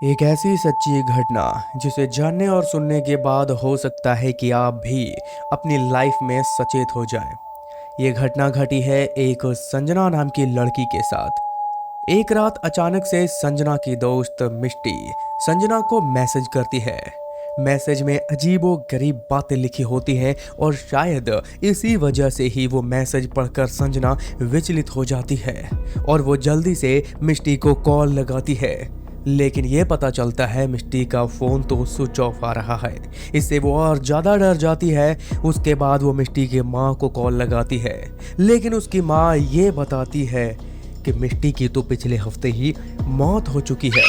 एक ऐसी सच्ची घटना जिसे जानने और सुनने के बाद हो सकता है कि आप भी अपनी लाइफ में सचेत हो जाएं। ये घटना घटी है एक संजना नाम की लड़की के साथ। एक रात अचानक से संजना की दोस्त मिष्टी संजना को मैसेज करती है। मैसेज में अजीबो गरीब बातें लिखी होती हैं और शायद इसी वजह से ही वो मैसेज पढ़कर संजना विचलित हो जाती है और वो जल्दी से मिष्टी को कॉल लगाती है। लेकिन ये पता चलता है मिष्टी का फोन तो स्विच ऑफ आ रहा है। इससे वो और ज्यादा डर जाती है। उसके बाद वो मिष्टी के माँ को कॉल लगाती है, लेकिन उसकी माँ ये बताती है कि मिष्टी की तो पिछले हफ्ते ही मौत हो चुकी है,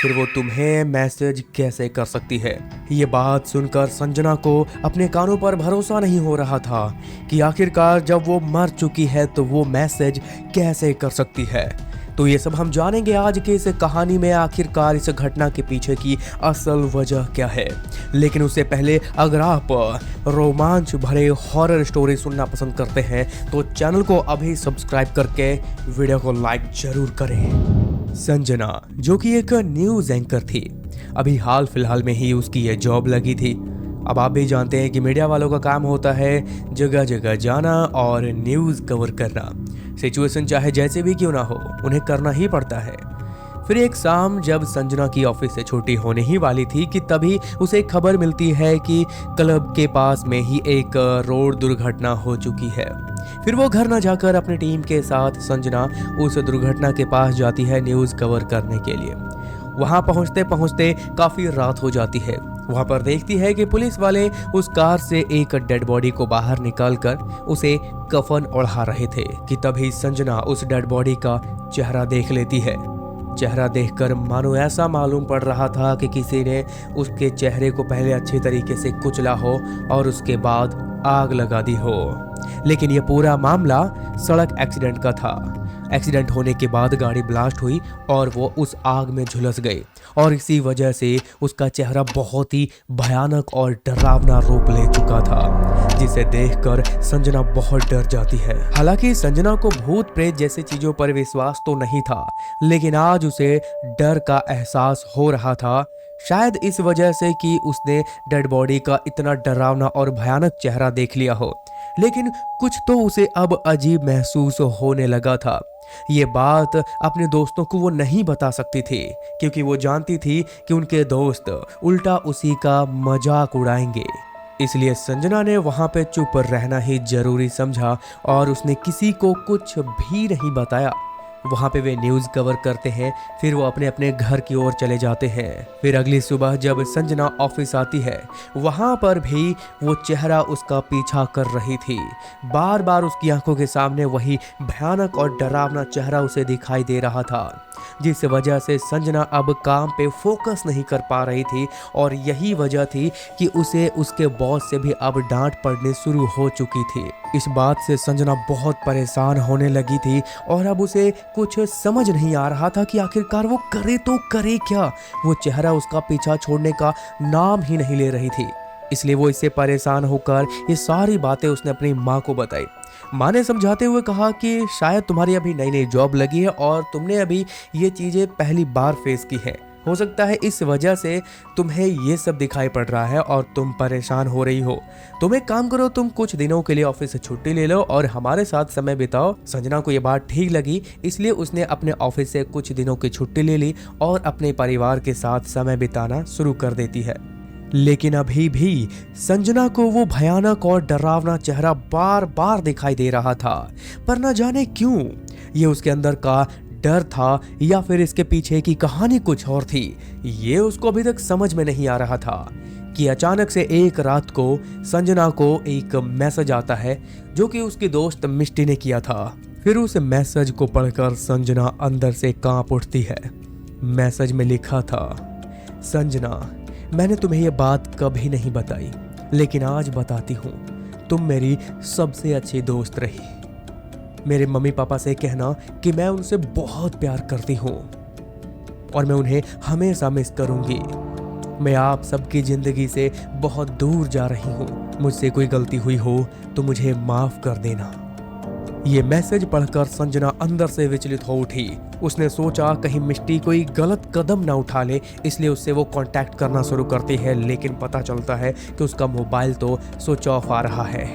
फिर वो तुम्हें मैसेज कैसे कर सकती है। ये बात सुनकर संजना को अपने कानों पर भरोसा नहीं हो रहा था कि आखिरकार जब वो मर चुकी है तो वो मैसेज कैसे कर सकती है। तो ये सब हम जानेंगे आज के इस कहानी में, आखिरकार इस घटना के पीछे की असल वजह क्या है। लेकिन उससे पहले अगर आप रोमांच भरे हॉरर स्टोरी सुनना पसंद करते हैं तो चैनल को अभी सब्सक्राइब करके वीडियो को लाइक जरूर करें। संजना जो कि एक न्यूज़ एंकर थी, अभी हाल फिलहाल में ही उसकी ये जॉब लगी थी। अब आप भी जानते हैं कि मीडिया वालों का काम होता है जगह जगह जाना और न्यूज़ कवर करना। सिचुएशन चाहे जैसे भी क्यों ना हो, उन्हें करना ही पड़ता है। फिर एक शाम जब संजना की ऑफिस से छुट्टी होने ही वाली थी कि तभी उसे खबर मिलती है कि क्लब के पास में ही एक रोड दुर्घटना हो चुकी है। फिर वो घर न जाकर अपनी टीम के साथ संजना उस दुर्घटना के पास जाती है न्यूज़ कवर करने के लिए। वहां पहुंचते पहुंचते काफी रात हो जाती है। वहां पर देखती है कि पुलिस वाले उस कार से एक डेड बॉडी को बाहर निकालकर उसे कफन ओढ़ा रहे थे कि तभी संजना उस डेड बॉडी का चेहरा देख लेती है। चेहरा देखकर मानो ऐसा मालूम पड़ रहा था कि किसी ने उसके चेहरे को पहले अच्छे तरीके से कुचला हो और उसके बाद आग लगा दी हो। लेकिन यह पूरा मामला सड़क एक्सीडेंट का था। एक्सीडेंट होने के बाद गाड़ी ब्लास्ट हुई और वो उस आग में झुलस गई और इसी वजह से उसका चेहरा बहुत ही भयानक और डरावना रूप ले चुका था, जिसे देखकर संजना बहुत डर जाती है। हालांकि संजना को भूत प्रेत जैसी चीजों पर विश्वास तो नहीं था, लेकिन आज उसे डर का एहसास हो रहा था। शायद इस वजह से कि उसने डेड बॉडी का इतना डरावना और भयानक चेहरा देख लिया हो। लेकिन कुछ तो उसे अब अजीब महसूस होने लगा था। ये बात अपने दोस्तों को वो नहीं बता सकती थी, क्योंकि वो जानती थी कि उनके दोस्त उल्टा उसी का मजाक उड़ाएंगे। इसलिए संजना ने वहां पे चुप रहना ही जरूरी समझा और उसने किसी को कुछ भी नहीं बताया। वहां पे वे न्यूज़ कवर करते हैं, फिर वो अपने अपने घर की ओर चले जाते हैं। फिर अगली सुबह जब संजना ऑफिस आती है, वहां पर भी वो चेहरा उसका पीछा कर रही थी। बार बार उसकी आंखों के सामने वही भयानक और डरावना चेहरा उसे दिखाई दे रहा था, जिस वजह से संजना अब काम पे फोकस नहीं कर पा रही थी। और यही वजह थी कि उसे उसके बॉस से भी अब डांट पड़ने शुरू हो चुकी थी। इस बात से संजना बहुत परेशान होने लगी थी और अब उसे कुछ समझ नहीं आ रहा था कि आखिरकार वो करे तो करे क्या। वो चेहरा उसका पीछा छोड़ने का नाम ही नहीं ले रही थी। इसलिए वो इससे परेशान होकर ये सारी बातें उसने अपनी माँ को बताई। माँ ने समझाते हुए कहा कि शायद तुम्हारी अभी नई नई जॉब लगी है और तुमने अभी ये चीज़ें पहली बार फेस की है। हो सकता है इस वजह से तुम्हें ये सब दिखाई पड़ रहा है और तुम परेशान हो रही हो। तुम एक काम करो, तुम कुछ दिनों के लिए ऑफिस से छुट्टी ले लो और हमारे साथ समय बिताओ। संजना को ये बात ठीक लगी, इसलिए उसने अपने ऑफिस से कुछ दिनों की छुट्टी ले ली और अपने परिवार के साथ समय बिताना शुरू कर देती है। लेकिन अभी भी संजना को वो भयानक और डरावना चेहरा बार बार दिखाई दे रहा था, पर न जाने क्यों ये उसके अंदर का डर था या फिर इसके पीछे की कहानी कुछ और थी। ये उसको अभी तक समझ में नहीं आ रहा था कि अचानक से एक रात को संजना को एक मैसेज आता है जो कि उसकी दोस्त मिष्टी ने किया था। फिर उस मैसेज को पढ़कर संजना अंदर से कांप उठती है। मैसेज में लिखा था, संजना, मैंने तुम्हें यह बात कभी नहीं बताई, लेकिन आज बताती हूँ। तुम मेरी सबसे अच्छी दोस्त रही। मेरे मम्मी पापा से कहना कि मैं उनसे बहुत प्यार करती हूँ और मैं उन्हें हमेशा मिस करूँगी। मैं आप सबकी ज़िंदगी से बहुत दूर जा रही हूँ। मुझसे कोई गलती हुई हो तो मुझे माफ़ कर देना। ये मैसेज पढ़कर संजना अंदर से विचलित हो उठी। उसने सोचा कहीं मिष्टी कोई गलत कदम ना उठा ले, इसलिए उससे वो कांटेक्ट करना शुरू करती है, लेकिन पता चलता है कि उसका मोबाइल तो स्विच ऑफ आ रहा है।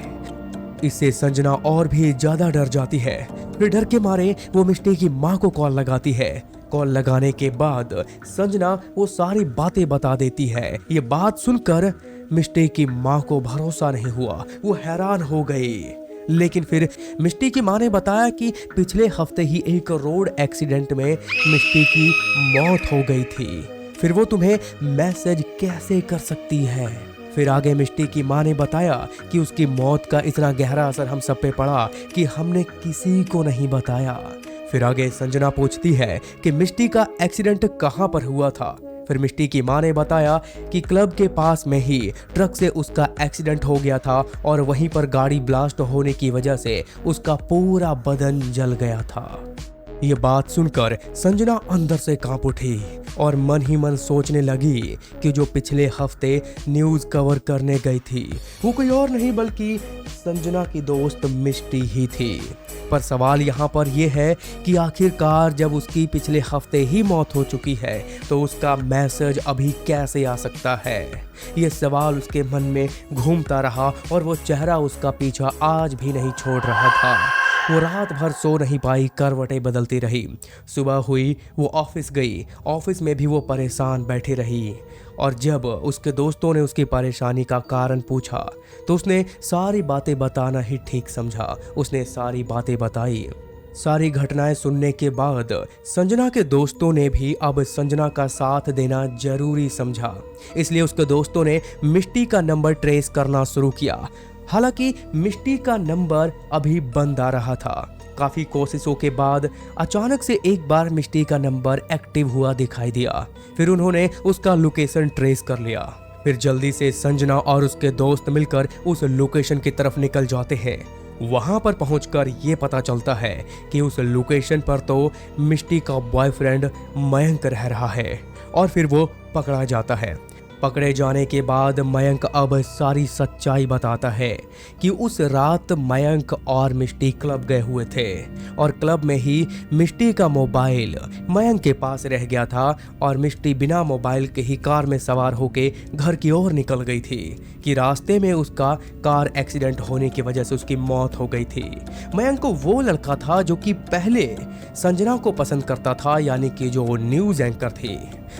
इससे संजना और भी ज्यादा डर जाती है। फिर डर के मारे वो मिष्टी की माँ को कॉल लगाती है। कॉल लगाने के बाद संजना वो सारी बातें बता देती है। ये बात सुनकर मिष्टी की माँ को भरोसा नहीं हुआ, वो हैरान हो गई। लेकिन फिर मिष्टी की माँ ने बताया कि पिछले हफ्ते ही एक रोड एक्सीडेंट में मिष्टी की मौत हो गई थी। फिर वो तुम्हें मैसेज कैसे कर सकती है? फिर आगे मिष्टी की माँ ने बताया कि उसकी मौत का इतना गहरा असर हम सब पे पड़ा कि हमने किसी को नहीं बताया। फिर आगे संजना पूछती है कि मिष्टी का एक्सीडेंट कहाँ पर हुआ था। फिर मिष्टी की माँ ने बताया कि क्लब के पास में ही ट्रक से उसका एक्सीडेंट हो गया था और वहीं पर गाड़ी ब्लास्ट होने की वजह से उसका पूरा बदन जल गया था। ये बात सुनकर संजना अंदर से कांप उठी और मन ही मन सोचने लगी कि जो पिछले हफ्ते न्यूज़ कवर करने गई थी वो कोई और नहीं बल्कि संजना की दोस्त मिष्टी ही थी। पर सवाल यहाँ पर यह है कि आखिरकार जब उसकी पिछले हफ्ते ही मौत हो चुकी है तो उसका मैसेज अभी कैसे आ सकता है? ये सवाल उसके मन में घूमता रहा और वो चेहरा उसका पीछा आज भी नहीं छोड़ रहा था। वो रात भर सो नहीं पाई, करवटें बदलती रही। सुबह हुई, वो ऑफिस गई। ऑफिस में भी वो परेशान बैठी रही और जब उसके दोस्तों ने उसकी परेशानी का कारण पूछा तो उसने सारी बातें बताना ही ठीक समझा। उसने सारी बातें बताई। सारी घटनाएं सुनने के बाद संजना के दोस्तों ने भी अब संजना का साथ देना जरूरी समझा, इसलिए उसके दोस्तों ने मिष्टी का नंबर ट्रेस करना शुरू किया। हालांकि मिष्टी का नंबर अभी बंद आ रहा था। काफी कोशिशों के बाद अचानक से एक बार मिष्टी का नंबर एक्टिव हुआ दिखाई दिया। फिर उन्होंने उसका लोकेशन ट्रेस कर लिया। फिर जल्दी से संजना और उसके दोस्त मिलकर उस लोकेशन की तरफ निकल जाते हैं। वहां पर पहुंचकर ये पता चलता है कि उस लोकेशन पर तो मिष्टी का बॉयफ्रेंड मयंक रह रहा है और फिर वो पकड़ा जाता है। पकड़े जाने के बाद मयंक अब सारी सच्चाई बताता है कि उस रात मयंक और मिष्टी क्लब गए हुए थे और क्लब में ही मिष्टी का मोबाइल मयंक के पास रह गया था और मिष्टी बिना मोबाइल के ही कार में सवार होके घर की ओर निकल गई थी कि रास्ते में उसका कार एक्सीडेंट होने की वजह से उसकी मौत हो गई थी। मयंक वो लड़का था जो कि पहले संजना को पसंद करता था, यानी कि जो न्यूज़ एंकर थी,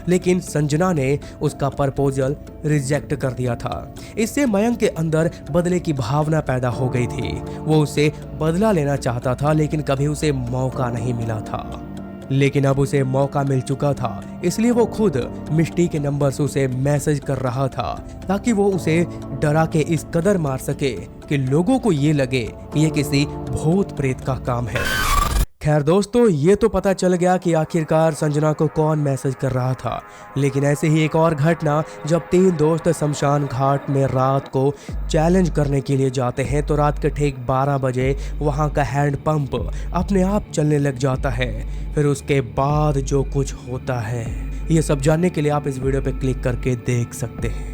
लेकिन संजना ने उसका प्रपोजल रिजेक्ट कर दिया था। इससे मयंक के अंदर बदले की भावना पैदा हो गई थी। वो उसे बदला लेना चाहता था लेकिन कभी उसे मौका नहीं मिला था। लेकिन अब उसे मौका मिल चुका था, इसलिए वो खुद मिष्टी के नंबर से उसे मैसेज कर रहा था ताकि वो उसे डरा के इस कदर मार सके कि लोगों को ये लगे कि ये किसी भूत प्रेत का काम है। खैर दोस्तों, ये तो पता चल गया कि आखिरकार संजना को कौन मैसेज कर रहा था। लेकिन ऐसे ही एक और घटना, जब 3 दोस्त शमशान घाट में रात को चैलेंज करने के लिए जाते हैं तो रात के ठीक 12 बजे वहाँ का हैंड पंप अपने आप चलने लग जाता है। फिर उसके बाद जो कुछ होता है, ये सब जानने के लिए आप इस वीडियो पे क्लिक करके देख सकते हैं।